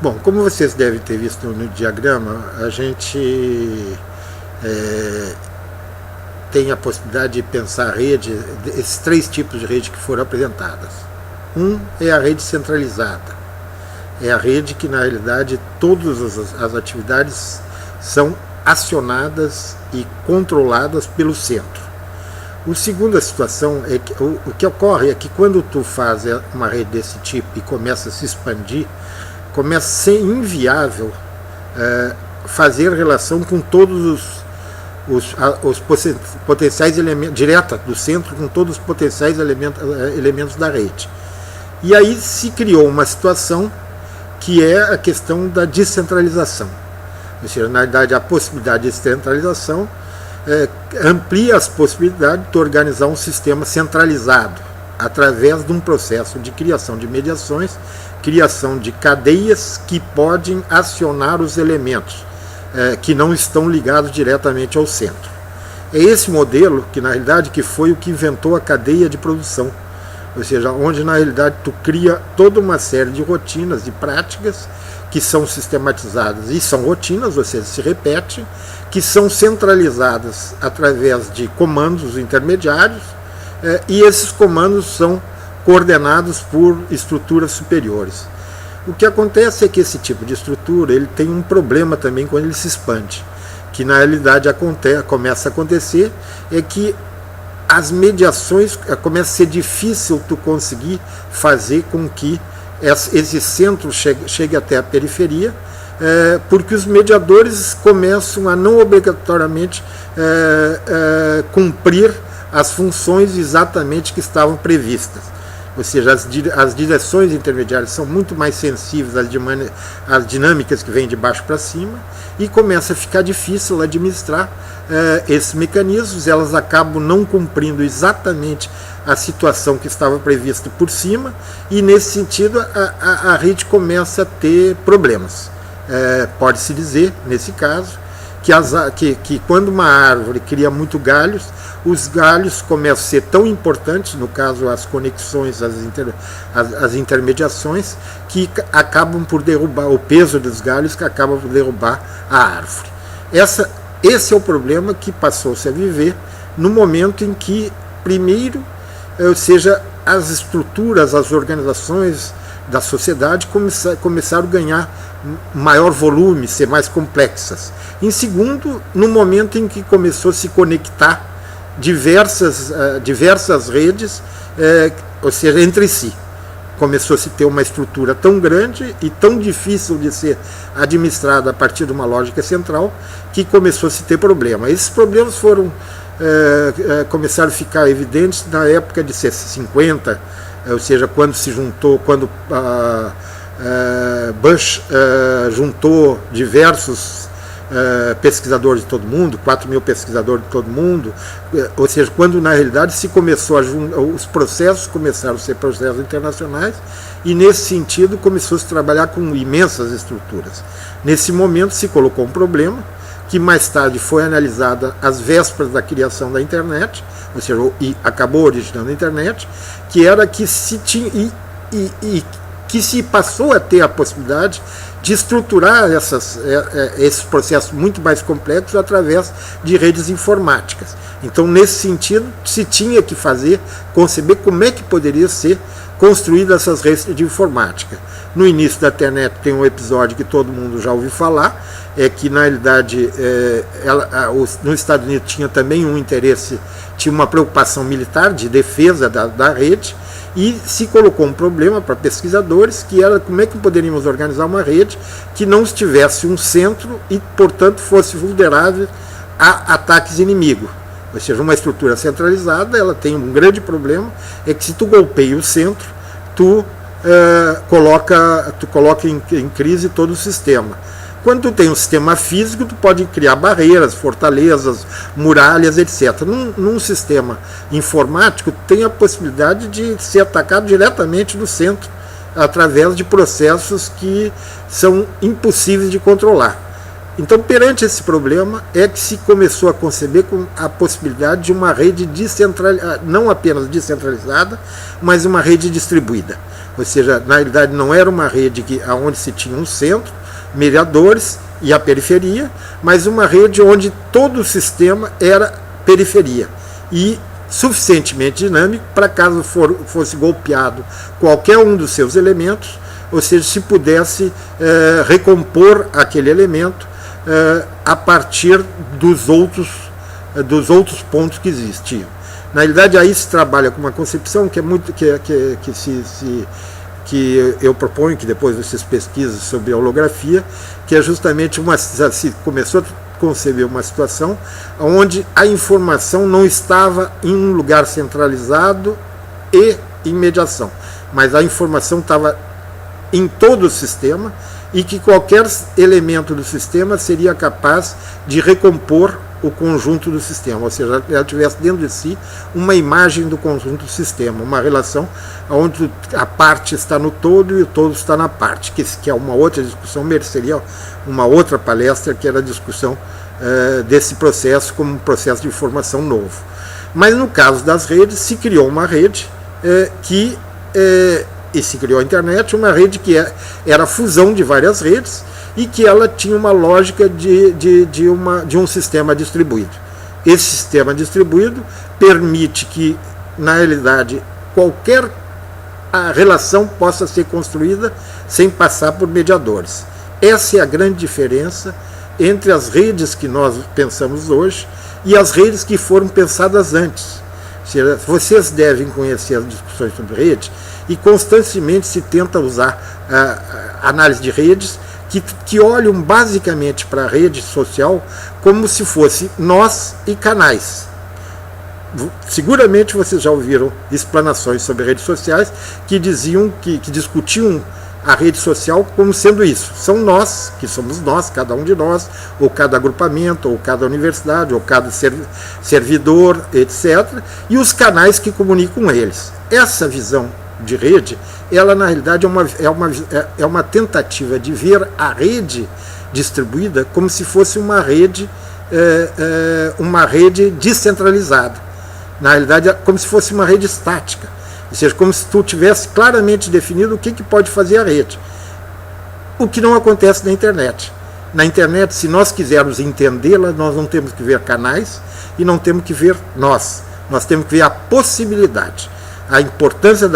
Bom, como vocês devem ter visto no diagrama, a gente tem a possibilidade de pensar a rede, esses três tipos de rede que foram apresentadas. Um é a rede centralizada. É a rede que, na realidade, todas as atividades são acionadas e controladas pelo centro. A segunda situação é que o que ocorre é que quando tu faz uma rede desse tipo e começa a se expandir, começa a ser inviável fazer relação com todos os potenciais elementos, direta do centro, com todos os potenciais elementos da rede. E aí se criou uma situação que é a questão da descentralização. Ou seja, na verdade, a possibilidade de descentralização amplia as possibilidades de organizar um sistema centralizado através de um processo de criação de mediações, criação de cadeias que podem acionar os elementos que não estão ligados diretamente ao centro. É esse modelo que, na realidade, que foi o que inventou a cadeia de produção. Ou seja, onde na realidade tu cria toda uma série de rotinas, de práticas que são sistematizadas e são rotinas, ou seja, se repete, que são centralizadas através de comandos intermediários e esses comandos são coordenados por estruturas superiores. O que acontece é que esse tipo de estrutura ele tem um problema também quando ele se expande, que na realidade começa a acontecer é que as mediações começa a ser difícil tu conseguir fazer com que esse centro chegue até a periferia, porque os mediadores começam a não obrigatoriamente cumprir as funções exatamente que estavam previstas. Ou seja, as direções intermediárias são muito mais sensíveis às dinâmicas que vêm de baixo para cima e começa a ficar difícil administrar esses mecanismos, elas acabam não cumprindo exatamente a situação que estava prevista por cima e nesse sentido a rede começa a ter problemas. Pode-se dizer, nesse caso, que quando uma árvore cria muito galhos, os galhos começam a ser tão importantes, no caso as conexões, as intermediações, que acabam por derrubar, o peso dos galhos que acaba por derrubar a árvore. Esse é o problema que passou-se a viver no momento em que, primeiro, ou seja, as estruturas, as organizações da sociedade começaram a ganhar maior volume, ser mais complexas. Em segundo, no momento em que começou a se conectar diversas redes, ou seja, entre si. Começou a se ter uma estrutura tão grande e tão difícil de ser administrada a partir de uma lógica central que começou a se ter problema. Esses problemas começaram a ficar evidentes na época de 50, ou seja, quando Bush juntou diversos pesquisadores de todo mundo, 4.000 pesquisadores de todo mundo, ou seja, quando na realidade se começou os processos começaram a ser processos internacionais e nesse sentido começou a se trabalhar com imensas estruturas. Nesse momento se colocou um problema que mais tarde foi analisada às vésperas da criação da internet, ou seja, e acabou originando a internet, que era que se tinha que se passou a ter a possibilidade de estruturar esses processos muito mais complexos através de redes informáticas. Então, nesse sentido, se tinha que conceber como é que poderia ser construída essas redes de informática. No início da internet tem um episódio que todo mundo já ouviu falar, é que na realidade nos Estados Unidos tinha também um interesse, tinha uma preocupação militar de defesa da rede, e se colocou um problema para pesquisadores que era como é que poderíamos organizar uma rede que não tivesse um centro e, portanto, fosse vulnerável a ataques inimigos. Ou seja, uma estrutura centralizada, ela tem um grande problema, é que se tu golpeia o centro, tu coloca em crise todo o sistema. Quando tu tem um sistema físico, tu pode criar barreiras, fortalezas, muralhas, etc. Num sistema informático, tu tem a possibilidade de ser atacado diretamente do centro, através de processos que são impossíveis de controlar. Então, perante esse problema, é que se começou a conceber com a possibilidade de uma rede não apenas descentralizada, mas uma rede distribuída. Ou seja, na realidade não era uma rede onde se tinha um centro, mediadores e a periferia, mas uma rede onde todo o sistema era periferia e suficientemente dinâmico para caso fosse golpeado qualquer um dos seus elementos, ou seja, se pudesse recompor aquele elemento a partir dos outros pontos que existiam. Na realidade, aí se trabalha com uma concepção que é muito que eu proponho, que depois vocês pesquisem sobre a holografia, que é justamente se começou a conceber uma situação onde a informação não estava em um lugar centralizado e em mediação, mas a informação estava em todo o sistema e que qualquer elemento do sistema seria capaz de recompor o conjunto do sistema, ou seja, ela tivesse dentro de si uma imagem do conjunto do sistema, uma relação onde a parte está no todo e o todo está na parte, que é uma outra discussão, mereceria uma outra palestra, que era a discussão desse processo como um processo de informação novo. Mas no caso das redes, se criou uma rede e se criou a internet, uma rede que era a fusão de várias redes, e que ela tinha uma lógica de um sistema distribuído. Esse sistema distribuído permite que, na realidade, qualquer relação possa ser construída sem passar por mediadores. Essa é a grande diferença entre as redes que nós pensamos hoje e as redes que foram pensadas antes. Vocês devem conhecer as discussões sobre rede, e constantemente se tenta usar a análise de redes que olham basicamente para a rede social como se fosse nós e canais. Seguramente vocês já ouviram explanações sobre redes sociais que diziam, que discutiam a rede social como sendo isso. São nós, que somos nós, cada um de nós, ou cada agrupamento, ou cada universidade, ou cada servidor, etc. E os canais que comunicam eles. Essa visão de rede, ela na realidade é uma tentativa de ver a rede distribuída como se fosse uma rede descentralizada. Na realidade, é como se fosse uma rede estática. Ou seja, como se tu tivesse claramente definido o que pode fazer a rede. O que não acontece na internet. Na internet, se nós quisermos entendê-la, nós não temos que ver canais e não temos que ver nós. Nós temos que ver a possibilidade. A importância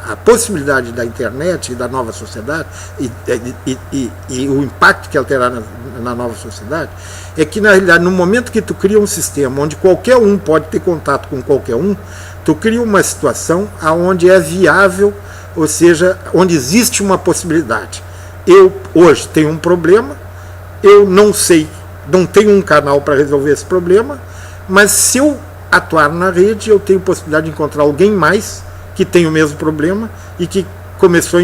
a possibilidade da internet e da nova sociedade e o impacto que ela terá na nova sociedade é que, na realidade, no momento que tu cria um sistema onde qualquer um pode ter contato com qualquer um, tu cria uma situação onde é viável, ou seja, onde existe uma possibilidade. Eu hoje tenho um problema, eu não sei, não tenho um canal para resolver esse problema, mas se eu atuar na rede, eu tenho possibilidade de encontrar alguém mais que tem o mesmo problema e que começou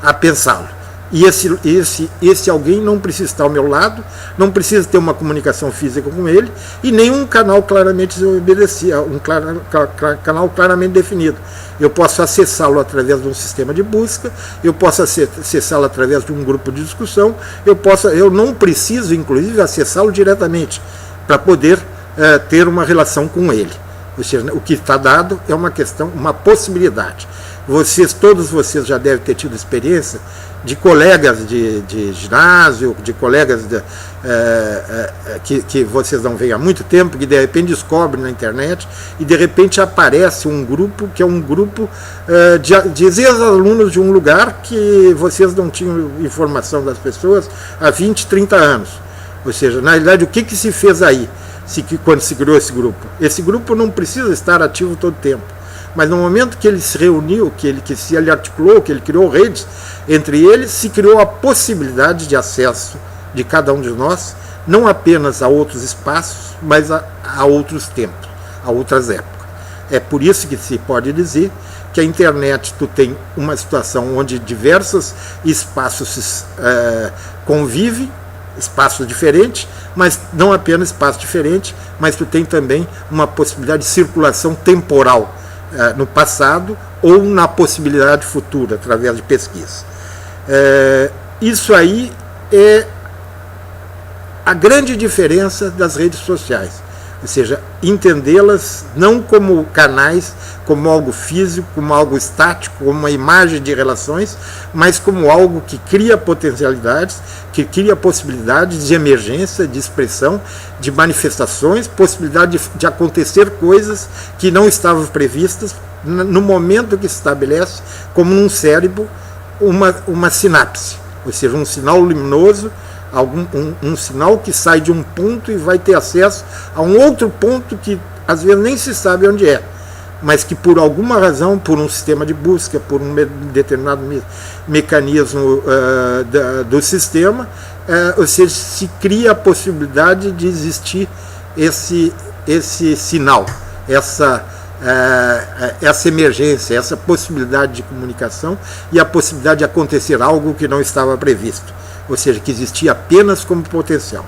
a pensá-lo. E esse alguém não precisa estar ao meu lado, não precisa ter uma comunicação física com ele e nenhum canal claramente obedecido, canal claramente definido. Eu posso acessá-lo através de um sistema de busca, eu posso acessá-lo através de um grupo de discussão, eu não preciso, inclusive, acessá-lo diretamente para poder ter uma relação com ele. Ou seja, o que está dado é uma questão, uma possibilidade. Todos vocês já devem ter tido experiência de colegas de ginásio, de colegas que vocês não veem há muito tempo, que de repente descobrem na internet e de repente aparece um grupo que é um grupo de ex-alunos de um lugar que vocês não tinham informação das pessoas há 20, 30 anos. Ou seja, na realidade, o que se fez aí? Quando se criou esse grupo. Esse grupo não precisa estar ativo todo o tempo, mas no momento que ele se reuniu, que ele articulou, que ele criou redes, entre eles se criou a possibilidade de acesso de cada um de nós, não apenas a outros espaços, mas a outros tempos, a outras épocas. É por isso que se pode dizer que a internet tu tem uma situação onde diversos espaços convivem, espaços diferentes, mas não apenas espaço diferente, mas tu tem também uma possibilidade de circulação temporal no passado ou na possibilidade futura, através de pesquisa. Isso aí é a grande diferença das redes sociais. ou seja, entendê-las não como canais, como algo físico, como algo estático, como uma imagem de relações, mas como algo que cria potencialidades, que cria possibilidades de emergência, de expressão, de manifestações, possibilidade de acontecer coisas que não estavam previstas no momento que se estabelece, como num cérebro, uma sinapse, ou seja, um sinal luminoso, um sinal que sai de um ponto e vai ter acesso a um outro ponto que às vezes nem se sabe onde é, mas que por alguma razão, por um sistema de busca, por um determinado mecanismo do sistema, ou seja, se cria a possibilidade de existir esse sinal, essa emergência, essa possibilidade de comunicação e a possibilidade de acontecer algo que não estava previsto, ou seja, que existia apenas como potencial.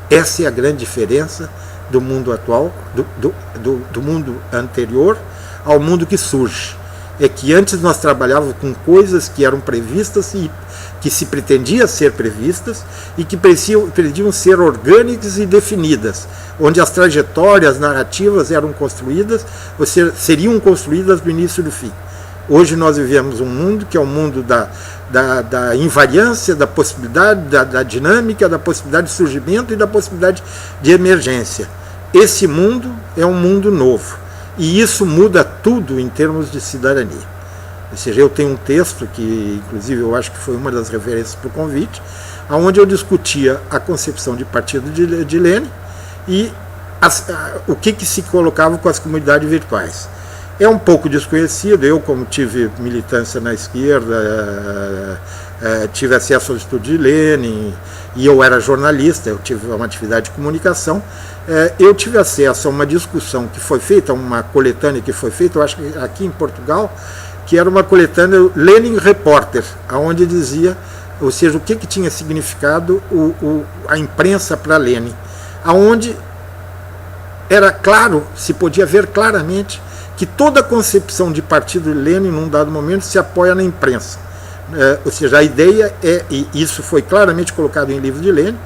Essa é a grande diferença do mundo atual, do mundo anterior ao mundo que surge. É que antes nós trabalhávamos com coisas que eram previstas e que se pretendia ser previstas e que pretendiam ser orgânicas e definidas, onde as trajetórias narrativas eram construídas, ou seja, seriam construídas do início e do fim. Hoje nós vivemos um mundo que é o mundo da invariância, da possibilidade, da dinâmica, da possibilidade de surgimento e da possibilidade de emergência. Esse mundo é um mundo novo. E isso muda tudo em termos de cidadania. Ou seja, eu tenho um texto que, inclusive, eu acho que foi uma das referências para o convite, onde eu discutia a concepção de partido de Lênin e o que se colocava com as comunidades virtuais. É um pouco desconhecido, eu, como tive militância na esquerda, tive acesso ao estudo de Lênin, e eu era jornalista, eu tive uma atividade de comunicação, eu tive acesso a uma discussão que foi feita, uma coletânea que foi feita, eu acho que aqui em Portugal, que era uma coletânea Lenin Repórter, onde dizia, ou seja, o que tinha significado a imprensa para Lenin, onde era claro, se podia ver claramente, que toda a concepção de partido de Lenin, num dado momento, se apoia na imprensa. Ou seja, a ideia e isso foi claramente colocado em livros de Lenin,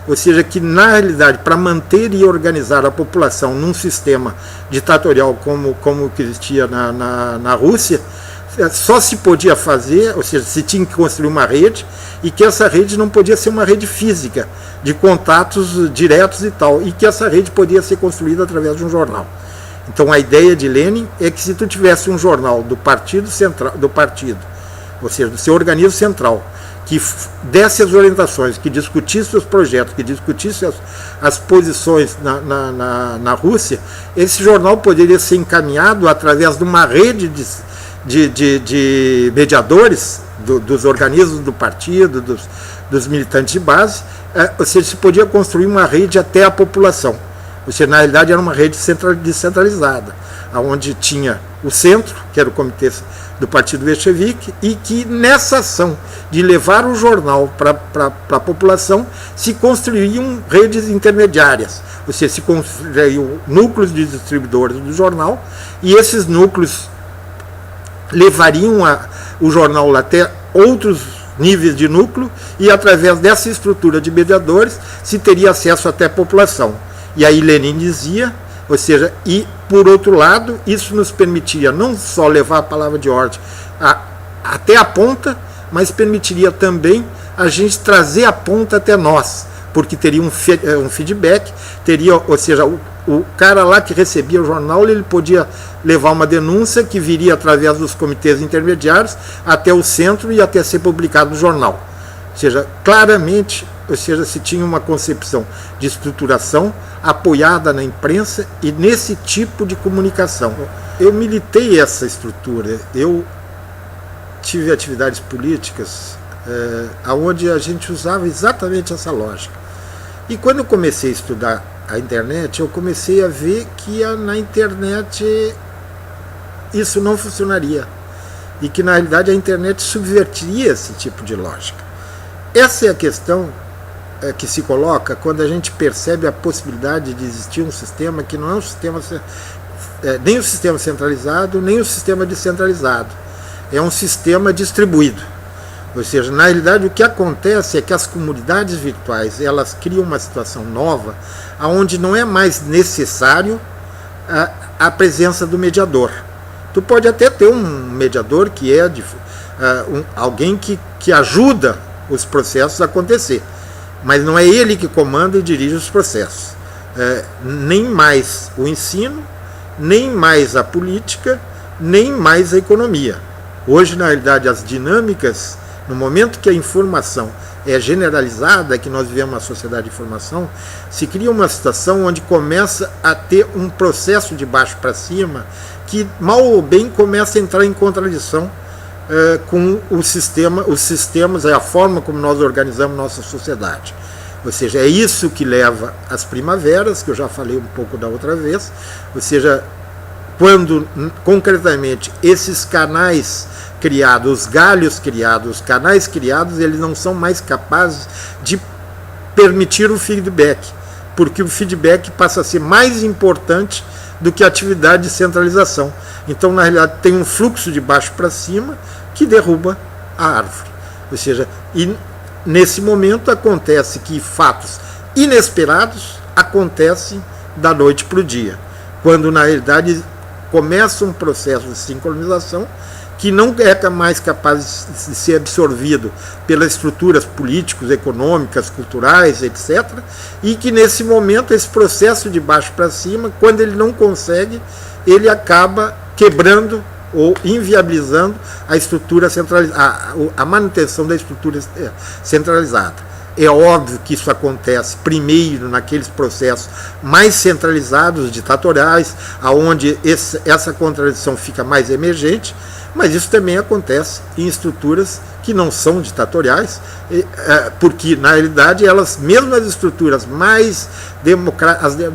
ou seja, que na realidade, para manter e organizar a população num sistema ditatorial como que existia na Rússia, só se podia fazer, ou seja, se tinha que construir uma rede, e que essa rede não podia ser uma rede física, de contatos diretos e tal, e que essa rede podia ser construída através de um jornal. Então a ideia de Lenin é que se tu tivesse um jornal do partido central, ou seja, do seu organismo central, que desse as orientações, que discutisse os projetos, que discutisse as posições na Rússia, esse jornal poderia ser encaminhado através de uma rede de mediadores dos organismos do partido, dos militantes de base, ou seja, se podia construir uma rede até a população. Ou seja, na realidade era uma rede descentralizada, onde tinha o centro, que era o comitê do Partido Bolchevique, e que nessa ação de levar o jornal para a população se construíam redes intermediárias, ou seja, se construíam núcleos de distribuidores do jornal, e esses núcleos levariam o jornal até outros níveis de núcleo, e através dessa estrutura de mediadores se teria acesso até a população. E aí Lenin dizia, ou seja, e por outro lado, isso nos permitia não só levar a palavra de ordem até a ponta, mas permitiria também a gente trazer a ponta até nós, porque teria um feedback, teria, ou seja, o cara lá que recebia o jornal, ele podia levar uma denúncia que viria através dos comitês intermediários até o centro e até ser publicado no jornal. Ou seja, claramente, ou seja, se tinha uma concepção de estruturação apoiada na imprensa e nesse tipo de comunicação. Eu militei essa estrutura, eu tive atividades políticas onde a gente usava exatamente essa lógica. E quando eu comecei a estudar a internet, eu comecei a ver que na internet isso não funcionaria e que na realidade a internet subvertiria esse tipo de lógica. Essa é a questão que se coloca quando a gente percebe a possibilidade de existir um sistema que não é um sistema nem o sistema centralizado, nem o sistema descentralizado. É um sistema distribuído. Ou seja, na realidade o que acontece é que as comunidades virtuais elas criam uma situação nova, onde não é mais necessário a presença do mediador. Tu pode até ter um mediador que é alguém que ajuda os processos a acontecer, mas não é ele que comanda e dirige os processos. Nem mais o ensino, nem mais a política, nem mais a economia. Hoje, na realidade, as dinâmicas, no momento que a informação é generalizada, que nós vivemos uma sociedade de informação, se cria uma situação onde começa a ter um processo de baixo para cima que, mal ou bem, começa a entrar em contradição com os sistemas, é a forma como nós organizamos nossa sociedade. Ou seja, é isso que leva às primaveras, que eu já falei um pouco da outra vez, ou seja, quando concretamente esses canais criados, os galhos criados, os canais criados, eles não são mais capazes de permitir o feedback, porque o feedback passa a ser mais importante do que a atividade de centralização. Então, na realidade, tem um fluxo de baixo para cima que derruba a árvore. Ou seja, nesse momento acontece que fatos inesperados acontecem da noite para o dia, quando na realidade começa um processo de sincronização que não é mais capaz de ser absorvido pelas estruturas políticas, econômicas, culturais, etc. E que nesse momento esse processo de baixo para cima, quando ele não consegue, ele acaba quebrando ou inviabilizando a estrutura centralizada, a manutenção da estrutura centralizada. É óbvio que isso acontece primeiro naqueles processos mais centralizados, ditatoriais, onde essa contradição fica mais emergente, mas isso também acontece em estruturas que não são ditatoriais, porque na realidade elas, mesmo as estruturas mais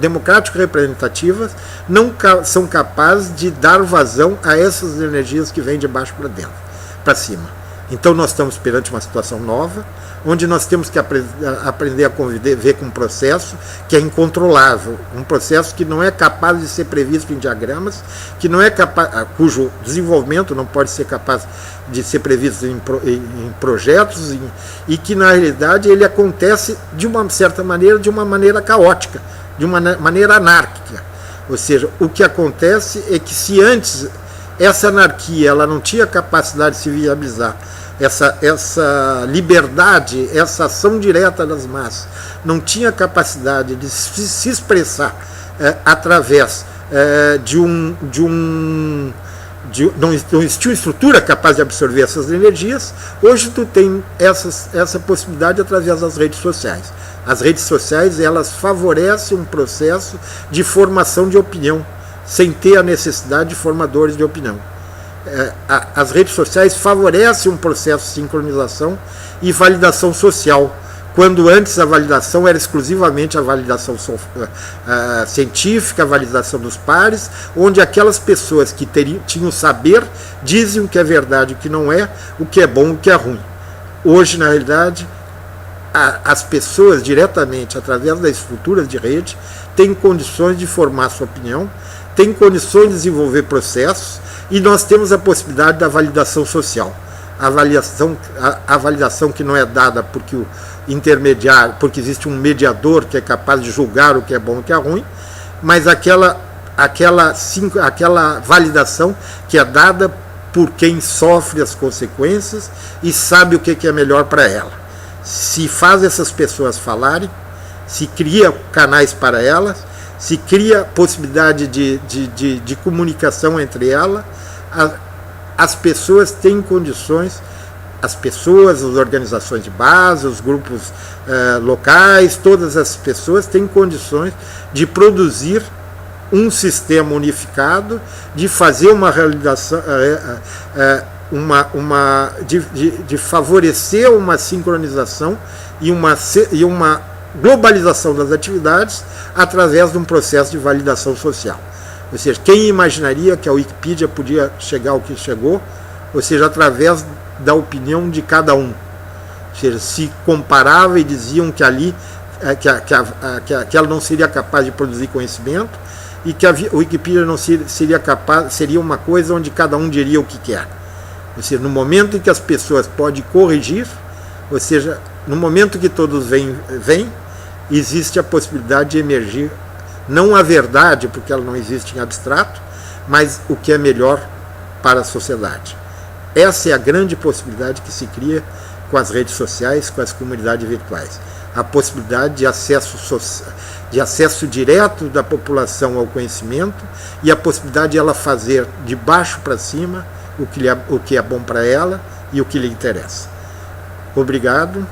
democrático-representativas, não são capazes de dar vazão a essas energias que vêm de baixo para dentro, para cima. Então nós estamos perante uma situação nova, onde nós temos que aprender a conviver com um processo que é incontrolável, um processo que não é capaz de ser previsto em diagramas, que não é capaz, cujo desenvolvimento não pode ser capaz de ser previsto em projetos, e que na realidade ele acontece de uma certa maneira, de uma maneira caótica, de uma maneira anárquica. Ou seja, o que acontece é que se antes essa anarquia ela não tinha capacidade de se viabilizar, essa liberdade, essa ação direta das massas, não tinha capacidade de se expressar através não existia uma estrutura capaz de absorver essas energias. Hoje tu tem essa possibilidade através das redes sociais. As redes sociais elas favorecem um processo de formação de opinião, sem ter a necessidade de formadores de opinião. As redes sociais favorecem um processo de sincronização e validação social, quando antes a validação era exclusivamente a validação científica, a validação dos pares, onde aquelas pessoas que tinham saber dizem o que é verdade, o que não é, o que é bom, o que é ruim. Hoje, na realidade, as pessoas diretamente, através das estruturas de rede, têm condições de formar sua opinião, têm condições de desenvolver processos, e nós temos a possibilidade da validação social. A validação que não é dada porque o intermediário, porque existe um mediador que é capaz de julgar o que é bom e o que é ruim, mas aquela validação que é dada por quem sofre as consequências e sabe o que é melhor para ela. Se faz essas pessoas falarem, se cria canais para elas, se cria possibilidade de comunicação entre elas, as pessoas têm condições, as organizações de base, os grupos locais, todas as pessoas têm condições de produzir um sistema unificado, de fazer uma realização, de favorecer uma sincronização e uma globalização das atividades através de um processo de validação social. Ou seja, quem imaginaria que a Wikipedia podia chegar ao que chegou, ou seja, através da opinião de cada um. Ou seja, se comparava e diziam que ali que ela não seria capaz de produzir conhecimento e que a Wikipedia não seria capaz, seria uma coisa onde cada um diria o que quer. Ou seja, no momento em que as pessoas podem corrigir, ou seja, no momento que todos vêm, existe a possibilidade de emergir, não a verdade, porque ela não existe em abstrato, mas o que é melhor para a sociedade. Essa é a grande possibilidade que se cria com as redes sociais, com as comunidades virtuais. A possibilidade de acesso direto da população ao conhecimento e a possibilidade de ela fazer de baixo para cima o que é bom para ela e o que lhe interessa. Obrigado.